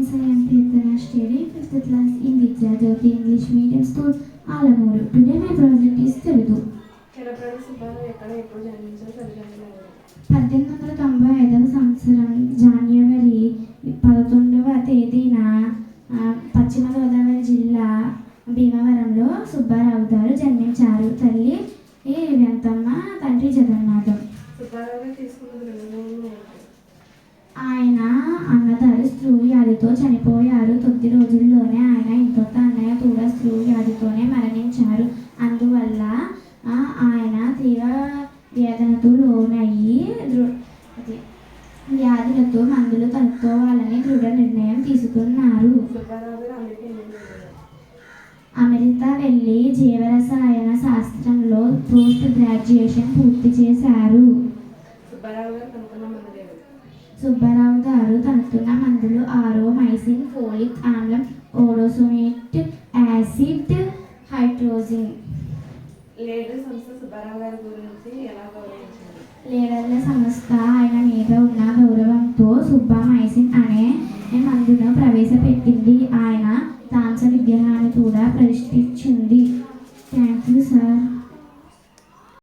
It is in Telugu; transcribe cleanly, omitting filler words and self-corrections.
Friends, I am Kirtana Shteri, 5th class in Vidya Jyoti English Medium School, Alamuru. Today my project is Telugu. చిరప్రతి Subbarao ఎక్కడ ఎప్పుడు జన్మించారు? తల్లిదండ్రులు ఎవరు? 1895వ సంవత్సరం జనవరి 11వ తేదీన పశ్చిమ గోదావరి జిల్లా భీమవరంలో సుబ్బారావు గారు జన్మించారు. తల్లి వెంతమ్మ, తండ్రి జగన్నాథం. సుబ్బారావు గారు తీసుకున్న నిర్ణయం ఏంటి? ఆయన అన్నగారు స్త్రూ వ్యాధితో చనిపోయారు. కొద్ది రోజుల్లోనే ఆయన ఇంకొక అన్నయ్య కూడా స్త్రూ వ్యాధితోనే మరణించారు. అందువల్ల ఆయన తీవ్ర వేదనకు లోనయ్యి వ్యాధులతో మందులు కనుక్కోవాలని దృఢ నిర్ణయం తీసుకున్నారు. సుబ్బారావు గారు అమెరికా వెళ్ళి జీవరసాయన శాస్త్రంలో పోస్ట్ గ్రాడ్యుయేషన్ పూర్తి చేశారు. సుబ్బారావు గారు కనుక్కున్న మందులు ఆరోమైసిన్, ఫోలిక్ ఆమ్లం, ఓడోసోనేట్ యాసిడ్, హైడ్రోజిన్. లీడర్ సంస్థ సుబ్బారావు గారి గురించి ఎలా గౌరవించింది? లీడర్ల సంస్థ ఆయన మీద ఉన్న గౌరవంతో సుబ్బామైసిన్ అనే మందును ప్రవేశపెట్టింది. ఆయన కాంస్య విగ్రహాన్ని కూడా ప్రతిష్ఠించారు.